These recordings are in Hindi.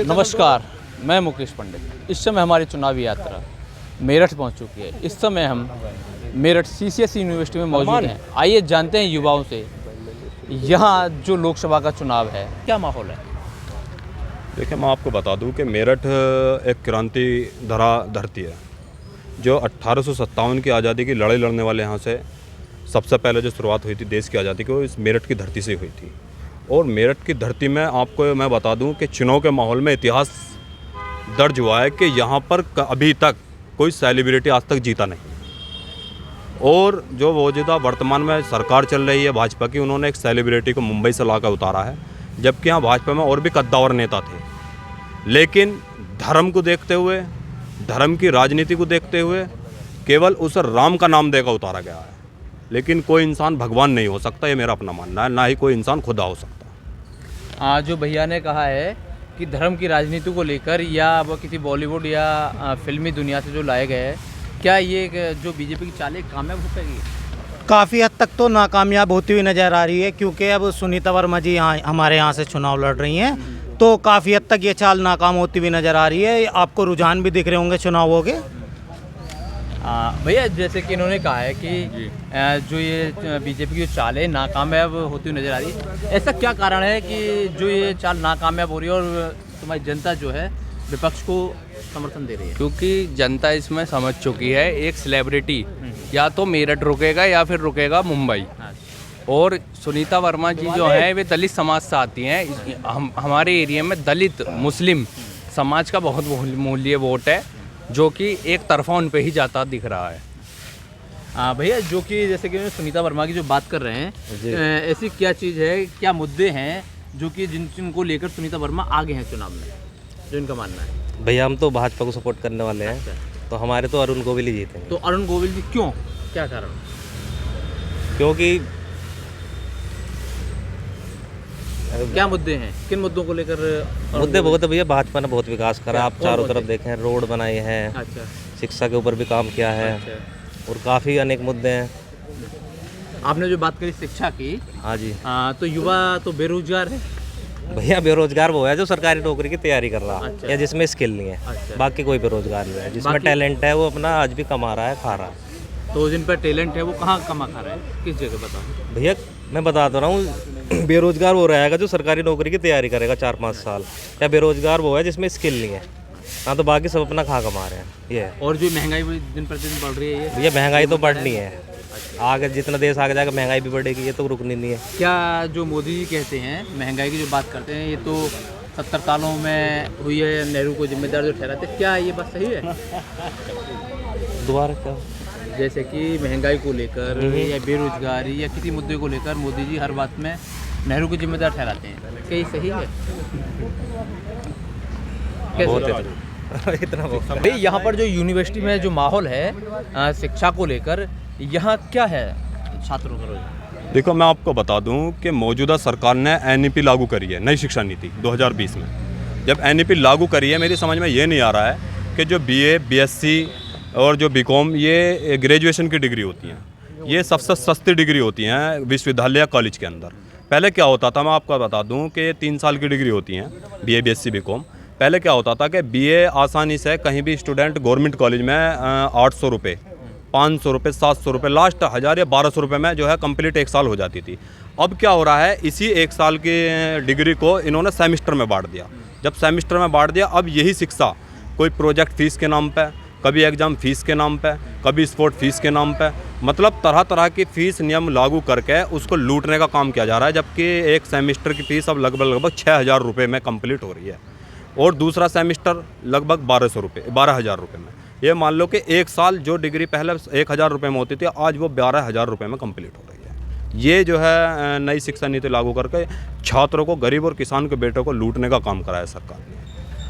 नमस्कार, मैं मुकेश पंडित। इस समय हमारी चुनावी यात्रा मेरठ पहुंच चुकी है। इस समय हम मेरठ CCS यूनिवर्सिटी में मौजूद हैं। आइए जानते हैं युवाओं से यहाँ जो लोकसभा का चुनाव है क्या माहौल है। देखिए, मैं आपको बता दूं कि मेरठ एक क्रांति धरा धरती है। जो 1857 की आज़ादी की लड़ाई लड़ने वाले यहाँ से सबसे पहले जो शुरुआत हुई थी देश की आज़ादी की, वो इस मेरठ की धरती से हुई थी। और मेरठ की धरती में आपको मैं बता दूं कि चुनाव के माहौल में इतिहास दर्ज हुआ है कि यहाँ पर अभी तक कोई सेलिब्रिटी आज तक जीता नहीं। और जो मौजूदा वर्तमान में सरकार चल रही है भाजपा की, उन्होंने एक सेलिब्रिटी को मुंबई से लाकर उतारा है, जबकि यहाँ भाजपा में और भी कद्दावर नेता थे। लेकिन धर्म को देखते हुए, धर्म की राजनीति को देखते हुए केवल उस राम का नाम देकर उतारा गया है। लेकिन कोई इंसान भगवान नहीं हो सकता, ये मेरा अपना मानना है। ना ही कोई इंसान खुदा हो सकता। जो भैया ने कहा है कि धर्म की राजनीति को लेकर या वो किसी बॉलीवुड या फिल्मी दुनिया से जो लाए गए हैं, क्या ये जो बीजेपी की चाल है कामयाब हो पाएगी? काफ़ी हद तक तो नाकामयाब होती हुई नज़र आ रही है, क्योंकि अब सुनीता वर्मा जी यहाँ हमारे यहाँ से चुनाव लड़ रही हैं, तो काफ़ी हद तक ये चाल नाकाम होती हुई नज़र आ रही है। आपको रुझान भी दिख रहे होंगे चुनावों के। भैया, जैसे कि इन्होंने कहा है कि जो ये बीजेपी की जो चाल है नाकामयाब होती हुई नज़र आ रही है, ऐसा क्या कारण है कि जो ये चाल नाकामयाब हो रही है और तुम्हारी जनता जो है विपक्ष को समर्थन दे रही है? क्योंकि जनता इसमें समझ चुकी है, एक सेलिब्रिटी या तो मेरठ रुकेगा या फिर रुकेगा मुंबई। और सुनीता वर्मा जी जो हैं वे दलित समाज से आती हैं। हमारे एरिया में दलित मुस्लिम समाज का बहुत मूल्य वोट है, जो कि एक तरफा उन पे ही जाता दिख रहा है। भैया, जो कि जैसे कि सुनीता वर्मा की जो बात कर रहे हैं, ऐसी क्या चीज़ है, क्या मुद्दे हैं जो कि जिनको लेकर सुनीता वर्मा आगे हैं चुनाव में, जो इनका मानना है? भैया, हम तो भाजपा को सपोर्ट करने वाले हैं। तो हमारे तो अरुण गोविल ही जीतेंगे। तो अरुण गोविल जी क्यों, क्या कारण? क्योंकि क्या मुद्दे हैं, किन मुद्दों को लेकर? मुद्दे बहुत है भैया। भाजपा ने बहुत विकास करा, आप चारों तरफ देखें, रोड बनाए हैं, अच्छा, शिक्षा के ऊपर भी काम किया है। अच्छा। और काफ़ी अनेक मुद्दे हैं। आपने जो बात करी शिक्षा की, हाँ जी। तो युवा तो बेरोजगार है भैया, बेरोजगार वो है जो सरकारी नौकरी की तैयारी कर रहा है, अच्छा। या जिसमें स्किल नहीं है। अच्छा। बाकी कोई बेरोजगार नहीं है। जिसमें टैलेंट है वो अपना आज भी कमा रहा है, खा रहा है। तो जिन पर टैलेंट है वो कहाँ कमा खा रहे हैं, किस जगह बताओ? भैया, मैं बता तो रहा हूँ, बेरोजगार वो रहेगा जो सरकारी नौकरी की तैयारी करेगा 4-5 साल, या बेरोजगार वो है जिसमें स्किल नहीं है। हाँ, तो बाकी सब अपना खा कमा रहे हैं, ये है। और जो महंगाई दिन प्रतिदिन बढ़ रही है, ये भैया महंगाई तो बढ़नी है। आगे जितना देश आगे जाकर महंगाई भी बढ़ेगी, ये तो रुकनी नहीं है। क्या जो मोदी जी कहते हैं महंगाई की जो बात करते हैं, ये तो 70 सालों में हुई है, नेहरू को जिम्मेदार जो ठहराते हैं, क्या ये बात सही है? दोबारा क्या? जैसे कि महंगाई को लेकर या बेरोजगारी या किसी मुद्दे को लेकर मोदी जी हर बात में नेहरू को जिम्मेदार ठहराते हैं, क्या ये सही है? इतना भाई, यहाँ पर जो यूनिवर्सिटी में जो माहौल है शिक्षा को लेकर, यहाँ क्या है छात्रों का रुझान? देखो, मैं आपको बता दूं कि मौजूदा सरकार ने NEP लागू करी है, नई शिक्षा नीति 2020 में। जब NEP लागू करी है, मेरी समझ में ये नहीं आ रहा है कि जो BA, BSc और जो BCom, ये ग्रेजुएशन की डिग्री होती हैं, ये सबसे सस्ती डिग्री होती हैं विश्वविद्यालय या कॉलेज के अंदर। पहले क्या होता था, मैं आपको बता दूं कि 3 साल की डिग्री होती हैं BA, BSc, BCom। पहले क्या होता था कि BA आसानी से कहीं भी स्टूडेंट गवर्नमेंट कॉलेज में 800 रुपये, 500 रुपये, 700 रुपये, लास्ट 1000 या 1200 रुपये में जो है कंप्लीट 1 साल हो जाती थी। अब क्या हो रहा है, इसी 1 साल की डिग्री को इन्होंने सेमेस्टर में बांट दिया। जब सेमेस्टर में बांट दिया, अब यही शिक्षा कोई प्रोजेक्ट फीस के नाम पे, कभी एग्ज़ाम फीस के नाम पे, कभी स्पोर्ट फीस के नाम पे, मतलब तरह तरह की फ़ीस नियम लागू करके उसको लूटने का काम किया जा रहा है। जबकि एक सेमेस्टर की फ़ीस अब लगभग 6000 रुपये में कंप्लीट हो रही है, और दूसरा सेमेस्टर लगभग 12,000 रुपये में। ये मान लो कि 1 साल जो डिग्री पहले 1000 रुपये में होती थी, आज वो 12,000 रुपये में कंप्लीट हो रही है। ये जो है नई शिक्षा नीति लागू करके छात्रों को, गरीब और किसान के बेटों को लूटने का काम करा है सरकार ने।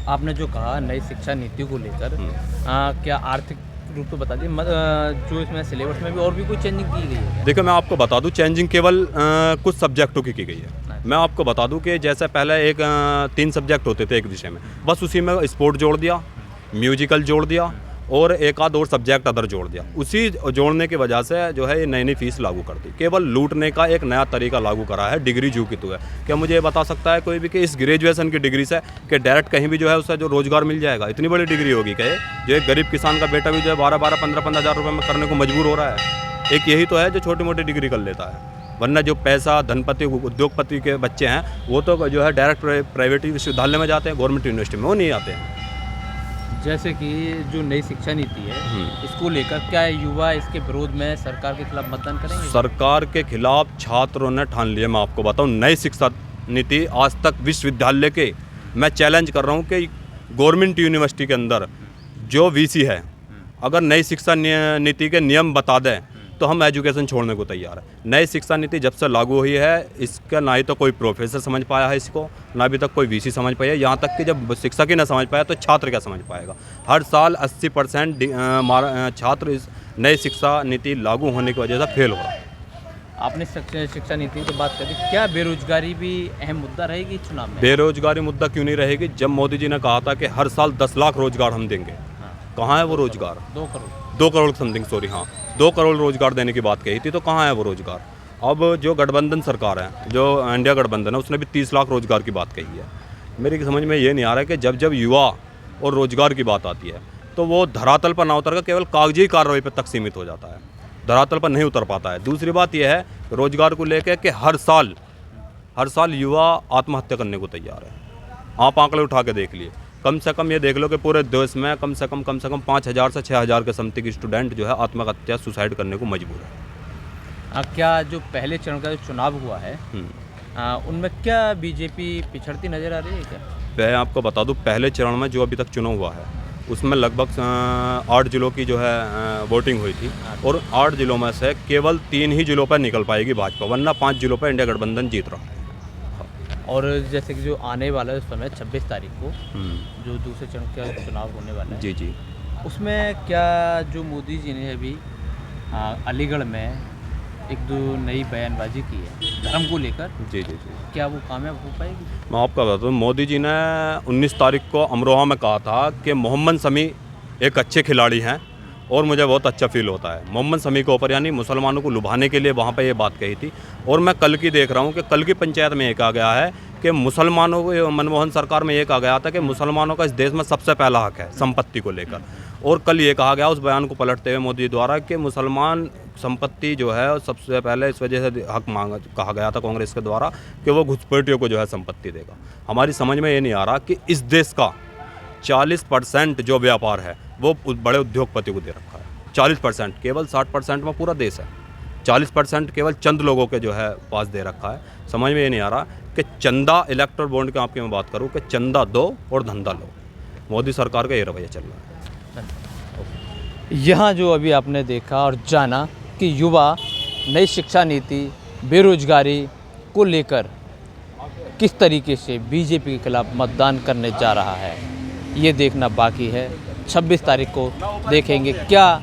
आपने जो कहा नई शिक्षा नीति को लेकर, क्या आर्थिक रूप तो बता दिए, जो इसमें सिलेबस में भी और भी कोई चेंजिंग की गई है? देखो, मैं आपको बता दूं, चेंजिंग केवल कुछ सब्जेक्टों की गई है। मैं आपको बता दूं कि जैसे पहले 3 सब्जेक्ट होते थे एक विषय में, बस उसी में स्पोर्ट जोड़ दिया, म्यूजिकल जोड़ दिया और एक आध और सब्जेक्ट अदर जोड़ दिया। उसी जोड़ने की वजह से जो है ये नई नई फीस लागू कर दी। केवल लूटने का एक नया तरीका लागू करा है, डिग्री जू की तो है। क्या मुझे ये बता सकता है कोई भी कि इस ग्रेजुएशन की डिग्री से कि डायरेक्ट कहीं भी जो है उसे जो रोज़गार मिल जाएगा? इतनी बड़ी डिग्री होगी क्या जो एक गरीब किसान का बेटा भी जो है 12-12, 15-15 हज़ार रुपये में करने को मजबूर हो रहा है? एक यही तो है जो छोटी मोटी डिग्री कर लेता है, वरना जो पैसा धनपति उद्योगपति के बच्चे हैं वो तो जो है डायरेक्ट प्राइवेट विश्वविद्यालय में जाते हैं, गवर्नमेंट यूनिवर्सिटी में वो नहीं आते हैं। जैसे कि जो नई शिक्षा नीति है इसको लेकर क्या युवा इसके विरोध में सरकार के खिलाफ मतदान करेंगे? सरकार के खिलाफ छात्रों ने ठान लिया। मैं आपको बताऊं, नई शिक्षा नीति आज तक विश्वविद्यालय के मैं चैलेंज कर रहा हूं कि गवर्नमेंट यूनिवर्सिटी के अंदर जो वीसी है अगर नई शिक्षा नीति के नियम बता दें तो हम एजुकेशन छोड़ने को तैयार है। नई शिक्षा नीति जब से लागू हुई है इसका ना ही तो कोई प्रोफेसर समझ पाया है इसको, ना अभी तक कोई वीसी समझ पाया। यहाँ तक कि जब शिक्षक ही ना समझ पाया तो छात्र क्या समझ पाएगा? हर साल 80% छात्र इस नई शिक्षा नीति लागू होने की वजह से फेल हो रहा है। आपने शिक्षा नीति की बात करी, क्या बेरोजगारी भी अहम मुद्दा रहेगी चुनाव में? बेरोजगारी मुद्दा क्यों नहीं रहेगी? जब मोदी जी ने कहा था कि हर साल 10 लाख रोजगार हम देंगे, कहाँ है वो रोजगार? 2 करोड़ समथिंग, सॉरी, हाँ 2 करोड़ रोजगार देने की बात कही थी, तो कहाँ है वो रोजगार? अब जो गठबंधन सरकार है, जो इंडिया गठबंधन है, उसने भी 30 लाख रोजगार की बात कही है। मेरी समझ में ये नहीं आ रहा है कि जब जब युवा और रोजगार की बात आती है तो वो धरातल पर ना उतर कर केवल कागजी कार्रवाई पर तक सीमित हो जाता है, धरातल पर नहीं उतर पाता है। दूसरी बात यह है रोजगार को लेकर कि हर साल युवा आत्महत्या करने को तैयार है। आप आंकड़े उठा के देख लिए, कम से कम ये देख लो कि पूरे देश में कम से कम 5,000 से 6,000 के समथिंग स्टूडेंट जो है आत्महत्या सुसाइड करने को मजबूर है। क्या जो पहले चरण का जो चुनाव हुआ है उनमें क्या बीजेपी पिछड़ती नजर आ रही है क्या? मैं आपको बता दूं, पहले चरण में जो अभी तक चुनाव हुआ है उसमें लगभग 8 जिलों की जो है वोटिंग हुई थी और 8 जिलों में से केवल 3 ही जिलों पर निकल पाएगी भाजपा, वरना 5 जिलों पर इंडिया गठबंधन जीत रहा है। और जैसे कि जो आने वाला है समय 26 तारीख को जो दूसरे चरण का चुनाव होने वाला है, जी, उसमें क्या जो मोदी जी ने अभी अलीगढ़ में एक दो नई बयानबाजी की है धर्म को लेकर, जी, क्या वो कामयाब हो पाएगी? मैं आपको बताता हूँ, मोदी जी ने 19 तारीख को अमरोहा में कहा था कि मोहम्मद शमी एक अच्छे खिलाड़ी हैं और मुझे बहुत अच्छा फील होता है। मोहम्मद शमी के ऊपर यानी मुसलमानों को लुभाने के लिए वहाँ पे ये बात कही थी। और मैं कल की देख रहा हूँ कि कल की पंचायत में ये कहा गया है कि मुसलमानों को, मनमोहन सरकार में ये कहा गया था कि मुसलमानों का इस देश में सबसे पहला हक है संपत्ति को लेकर। और कल ये कहा गया उस बयान को पलटते हुए मोदी द्वारा कि मुसलमान संपत्ति जो है सबसे पहले इस वजह से हक मांगा कहा गया था कांग्रेस के द्वारा कि वो घुसपैठियों को जो है संपत्ति देगा। हमारी समझ में ये नहीं आ रहा कि इस देश का 40% जो व्यापार है वो बड़े उद्योगपति को दे रखा है। 40%, केवल 60% में पूरा देश है, 40% केवल चंद लोगों के जो है पास दे रखा है। समझ में ये नहीं आ रहा कि चंदा इलेक्टोरल बॉन्ड की आपकी मैं बात करूँ कि चंदा दो और धंधा लो, मोदी सरकार का ये रवैया चल रहा है। यहाँ जो अभी आपने देखा और जाना कि युवा नई शिक्षा नीति, बेरोजगारी को लेकर किस तरीके से बीजेपी के खिलाफ मतदान करने जा रहा है, ये देखना बाकी है। 26 तारीख को देखेंगे क्या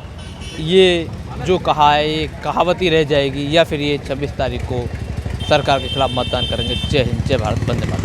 ये जो कहा है ये कहावत ही रह जाएगी या फिर ये 26 तारीख को सरकार के खिलाफ मतदान करेंगे। जय हिंद, जय भारत, वंदे मातरम।